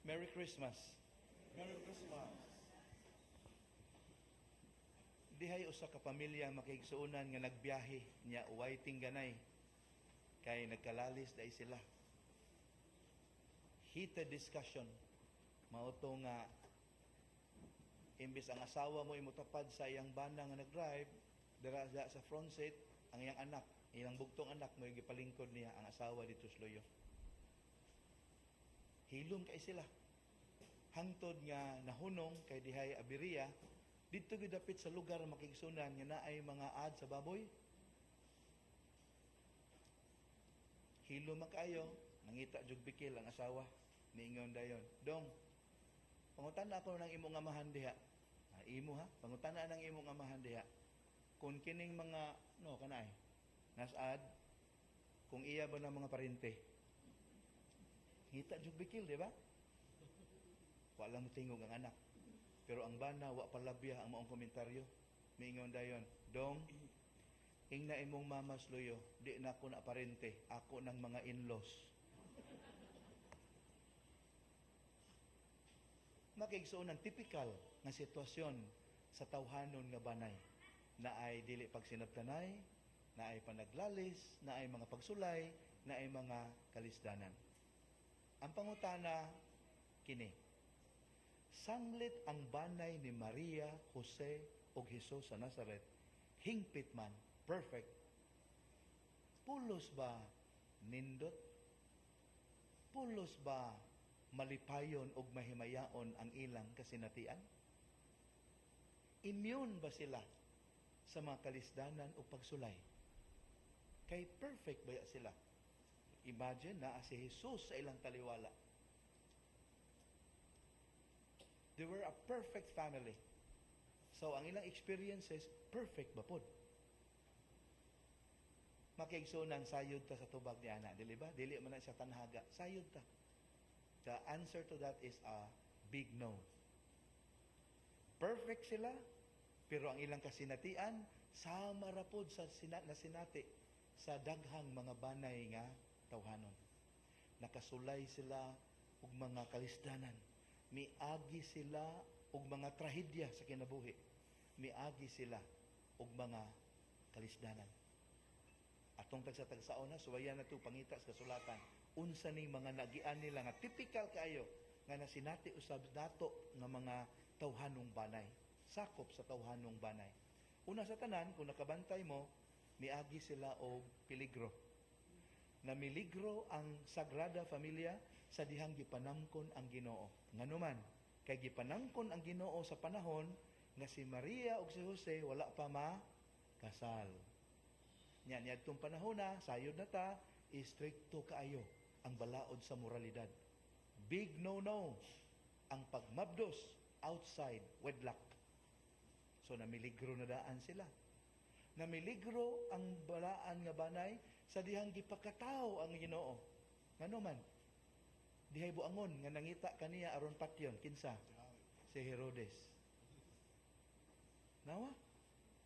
Merry Christmas. Merry Christmas. Dihay usa ka pamilya makigsuunan nga nagbiyahe nya uway tingganay kay nagkalalis dai sila. Heated discussion mao to nga imbis ang asawa mo imutapad sa iyang bana nga nag-drive dira sa front seat, ang iyang anak, ilang bugtong anak mo gipalingkod niya ang asawa dito sa loyo. Hilom kay sila. Hangtod nga nahunong kay dihay abiriya dito gidapit sa lugar makigsunan nga naay mga ad sa baboy. Hilom man kaayo, nangita jud bikil ang asawa niingon dayon. Dong, pangutana ako ng imong amahan diha. Imo ha, pangutana ng imong amahan diha. Kung kining mga kanay nasad kung iya ba ng mga parente. Ngita jud bikil, di ba? Wala mo tingog ang anak. Pero ang bana, wa palabya ang maong komentaryo. Miingon dayon, Dong, ingna imong mamas loyo, di na ako na parente, ako ng mga in-laws. Makigsuon ng typical nga sitwasyon sa tawhanon nga banay. Na ay dili pagsinabtanay, na ay panaglalis, na ay mga pagsulay, na ay mga kalisdanan. Ang pangutana, kini. Sanglit ang banay ni Maria, Jose, ug Hesus sa Nazaret, hingpit man, perfect. Pulos ba nindot? Pulos ba malipayon ug mahimayaon ang ilang kasinatian? Immune ba sila sa mga kalisdanan o pagsulay? Kay perfect ba sila? Imagine na si Jesus sa ilang taliwala. They were a perfect family. So, ang ilang experiences, perfect ba po? Makigsunan, sayod ta sa tubag ni Ana. Dili ba? Dili man na siya tanhaga. Sayod ta. The answer to that is a big no. Perfect sila, pero ang ilang kasinatian, sama ra pod sa sinati sa daghang mga banay nga tawhanon. Nakasulay sila og mga kalisdanan. Miagi sila og mga trahedya sa kinabuhi. Miagi sila og mga kalisdanan. Atong tagsa-tagsaon na, suwayan na ito pangita sa kasulatan. Unsa ning mga nagian nila nga typical kaayo nga nasinati usab dato nga mga tawhanong banay. Sakop sa tawhanong banay. Una sa tanan, kung nakabantay mo, miagi sila og peligro. Namiligro ang Sagrada Familia sa dihang gipanangkon ang Ginoo. Nganuman, kay gipanangkon ang Ginoo sa panahon nga si Maria ug si Jose wala pa kasal. Nya niadtong panahon na sayod na ta, istrikto kaayo ang balaod sa moralidad. Big no-no ang pagmabdos outside wedlock. So namiligro na daan sila. Namiligro ang balaan nga banay sa dihang gipakataw ang Ginoo. Ngano man, dihay buangon nga nangita kaniya aron patyon kinsa si Herodes. Nawa,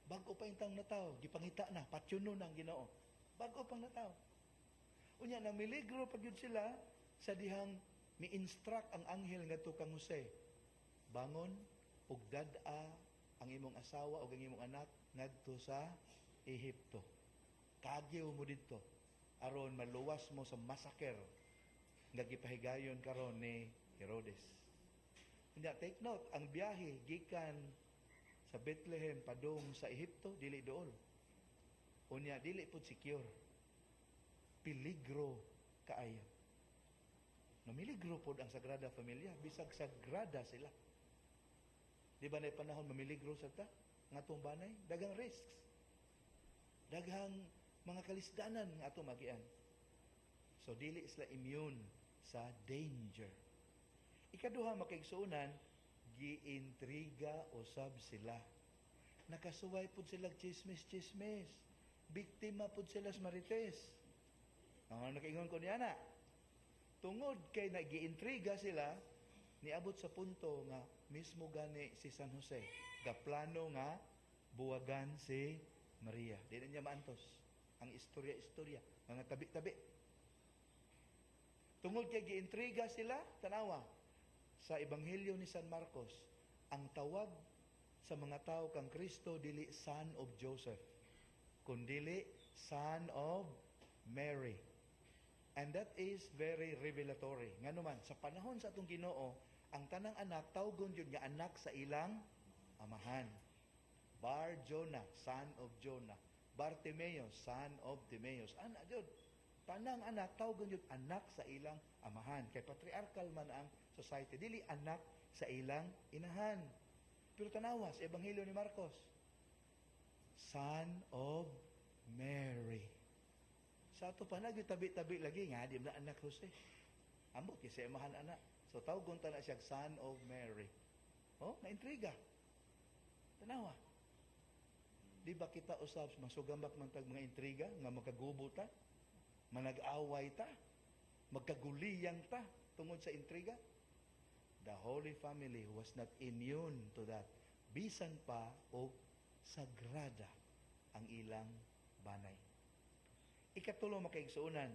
bago pa intang nataw, gipangita na patyonon ang Ginoo. Bago pang nataw. Unya namiligro pa gyud sila sa dihang mi-instruct ang anghel ngadto kang Jose. Bangon ug dad-a ang imong asawa o ang imong anak ngadto sa Ehipto. Kagyaw mo dito aron maluwas mo sa massacre nga gipahigayon karon ni Herodes. Unya take note, ang biyahe gikan sa Bethlehem padung sa Ehipto dili dool. Unya dili pud secure. Peligro kaayo. Namiligro pod ang Sagrada Familia, bisag sagrada sila. Di ba na panahon mamiligro sa ta? Nga itong banay? Daghang risks. Daghang mga kalisdanan nga itong magian. So, dili sila immune sa danger. Ikaduha, makigsuunan, giintriga usab sila. Nakasuway po sila chismis-chismis. Biktima po sila sa marites. Nakaingon ko niya na. Tungod kay nagiintriga sila, niabot sa punto nga mismo gani si San Jose gaplano nga buwagan si Maria. Di na niya maantos ang istorya-istorya, mga tabi-tabi. Tungod kay giintriga sila, tanawa, sa Ebanghelyo ni San Marcos, ang tawag sa mga tao kang Kristo dili son of Joseph, kundili son of Mary. And that is very revelatory. Nga naman, sa panahon sa atong Ginoo, ang tanang anak, tawgon yun nga anak sa ilang amahan. Bar Jonah, son of Jonah. Bartimaeus, son of Timaeus. Anak yun. Tanang anak, tawgon yun anak sa ilang amahan. Kay patriarchal man ang society. Dili anak sa ilang inahan. Pero tanawa sa Ebanghelyo ni Marcos, son of Mary. Sa ato pa tabi-tabi lagi nga, di na anak Jose. Ambot, kasi amahan anak. So, tawgon ta na siya, son of Mary. Oh, na-intriga. Tanawa. Di ba kita usab, masugambak man tag mga intriga, nga magkagubo ta, manag-away ta, magkaguliyang ta, tungod sa intriga? The Holy Family was not immune to that. Bisan pa o sagrada ang ilang banay. Ikatulo makaigsuunan,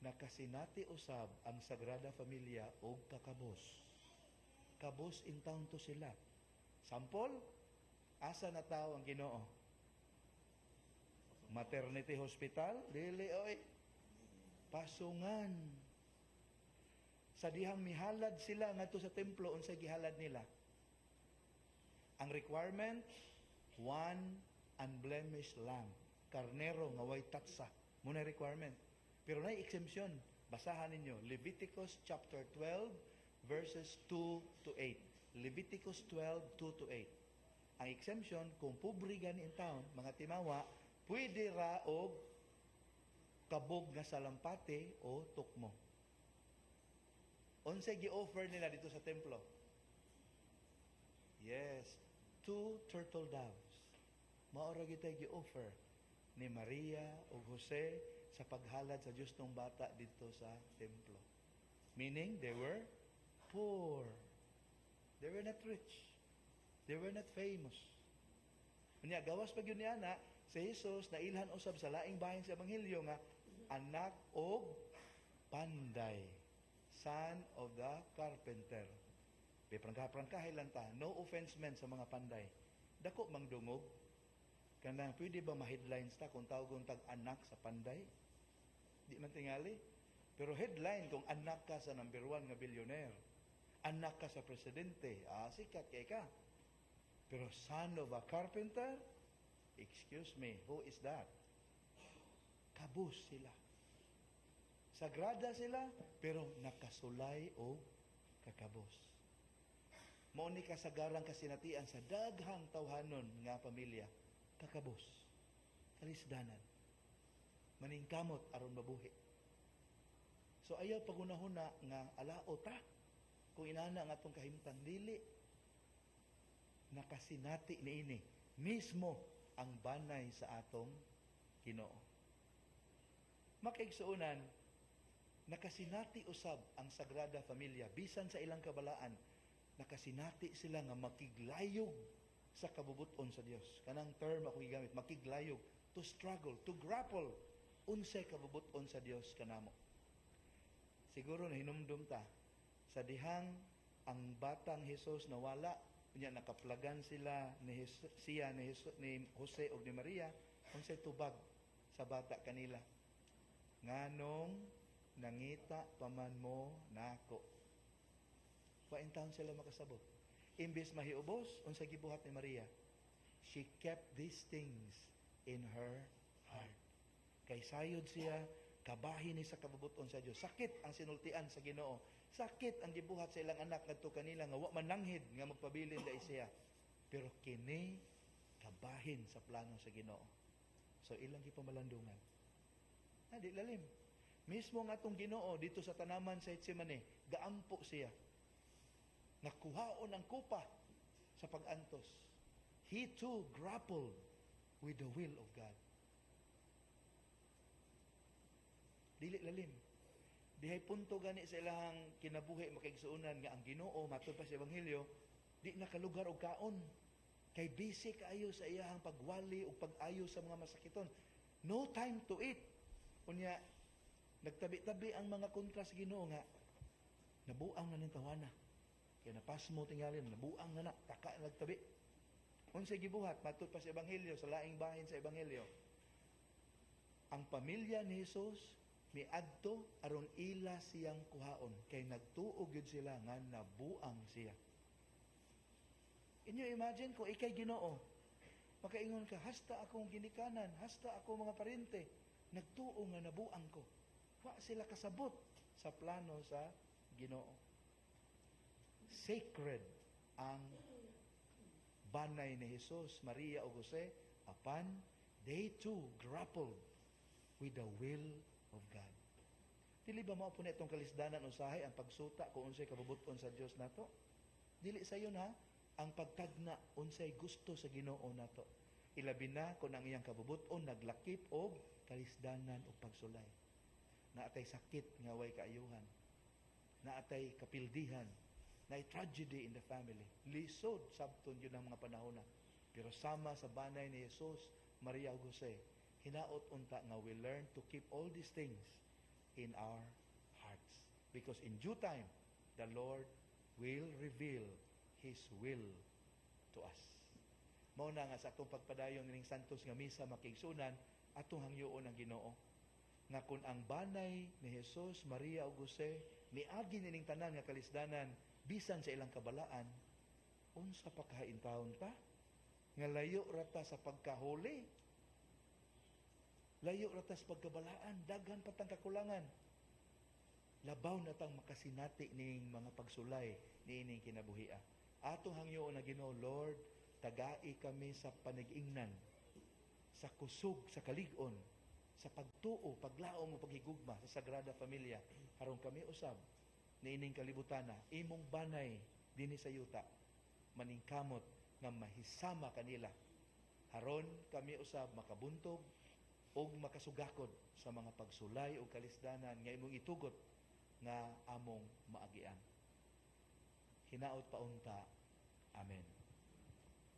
nakasinati usab ang Sagrada Familia o kakabos. Kabos in town to sila. Sample, asa na tao ang Ginoo? Maternity hospital? Dili, oy. Pasungan. Sa dihang mihalad sila ngadto sa templo, unsay gihalad nila? Ang requirement, one unblemished lamb. Karnero nga way tatsa. Muna requirement. Pero na exemption. Basahan ninyo. Leviticus chapter 12 verses 2 to 8. Leviticus 12, 2 to 8. Ang exemption, kung pobre gani in town, mga timawa, pwede ra og kabog nga salampate o tukmo. Unsay gi-offer nila dito sa templo? Yes, 2 turtle doves. Maura gitay gi-offer ni Maria o Jose sa paghalad sa Diyos ng bata dito sa templo. Meaning, they were poor. They were not rich. They were not famous. Unya, gawas pag yun niya na, si Jesus na ilhan usab sa laing bahin sa Ebanghelyo nga, anak o panday, son of the carpenter. Prangkahay lang ta, no offense men sa mga panday. Dako mang dungog, kanang pwede ba ma-headlines ta kung tawgon tag anak sa panday? Di man tingali. Pero headline kung anak ka sa number 1 nga billionaire, anak ka sa presidente, sikat kay ka. Pero son of a carpenter, excuse me, who is that? Kabus sila. Sagrada sila, pero nakasulay o kakabos. Mao ni kasagarang kasinatian sa daghang tawhanon nga pamilya, kakabos, kalisdanan, maningkamot aron mabuhi. So ayaw pagunahuna nga alao ta kung inana nga atong kahimtang dili. Nakasinati niini mismo ang banay sa atong Ginoo. Makaigsuunan, nakasinati usab ang Sagrada Familia bisan sa ilang kabalaan. Nakasinati sila nga makiglayog sa kabubuton sa Dios. Kanang term ako gigamit, makiglayog, to struggle, to grapple unsay kabubuton sa Dios kanamo. Siguro nahinumdum ta sa dihang ang batang Hesus nawala, unya nakaplagan sila ni Jose o ni Maria, unsay tubag sa bata kanila? Nganong nangita paman mo nako. Wain taon sila makasabot. Imbes mahiubos, unsay gibuhat ni Maria? She kept these things in her heart. Kay sayod siya, kabahin ni sa kabubuton sa Dios. Sakit ang sinultian sa Ginoo. Sakit ang gibuhat sa ilang anak ngadto kanila nga wa mananghid nga magpabilin dai siya. Pero kini kabahin sa plano sa Ginoo. So ilang gipamalandungan. Di lalim. Mismo nga atong Ginoo dito sa tanaman sa Getsemane, gaampo siya. Nakuhaon ang kupa sa pag-antos. He too grappled with the will of God. Dili lalim. Dihay punto gani sa ilahang kinabuhi makaigsuunan nga ang Ginoo matud pa sa Ebanghelyo di nakalugar og kaon. Kay busy kaayo sa iyahang pagwali o pag-ayo sa mga masakiton. No time to eat. Unya nagtabi-tabi ang mga kontra sa Ginoo nga nabuang na ning tawana. Kaya napasmo tingali, nabuang na taka nagtabi. Unsay gibuhat, matud pa sa Ebanghelyo, sa laing bahin sa Ebanghelyo. Ang pamilya ni Jesus, miadto aron ila siyang kuhaon. Kay nagtuog yun sila nga nabuang siya. Inyo imagine kung ikay Ginoo, makaingon ka, hasta akong ginikanan, hasta ako mga parente, nagtuo nga nabuang ko. Wa sila kasabot sa plano sa Ginoo. Sacred ang banay ni Jesus, Maria o Jose, apan they too grappled with the will of God. Dili ba mao po na itong kalisdanan usahay ang pagsuta kung unsay kabubuton sa Dios nato? Dili sa yun ha, ang pagtagna unsay gusto sa Ginoo nato. Ilabi na kung ang iyang kabubuton naglakip og kalisdanan o pagsulay. Naatay sakit nga way kaayuhan. Naatay kapildihan. Naay tragedy in the family. Lisod sabton yun ang mga panahon na. Pero sama sa banay ni Jesus, Maria o Jose, hinaot unta nga we learn to keep all these things in our hearts. Because in due time, the Lord will reveal His will to us. Mao na nga sa atong pagpadayon ning santos nga misa makigsunan, atong hangyoon ang Ginoo. Nga kung ang banay ni Jesus, Maria o Jose, miagi nining tanan nga kalisdanan, bisan sa ilang kabalaan, unsa pa kahaintawon pa? Nga layo rata sa pagkahuli. Layo rata sa pagkabalaan, daghan patang kakulangan. Labaw na tang makasinati ning mga pagsulay niining kinabuhia. Atong hangyoon na Ginoo, Lord, tagai kami sa panag-ingnan, sa kusog, sa kalig-on, sa pagtuo, paglaom o paghigugma sa Sagrada Familia, aron kami usab niining kalibutana, imong banay dinhi sa yuta, maningkamot nga mahisama kanila, aron kami usab makabuntog o makasugakod sa mga pagsulay o kalisdanan nga imong itugot nga among maagian. Hinaot paunta. Amen.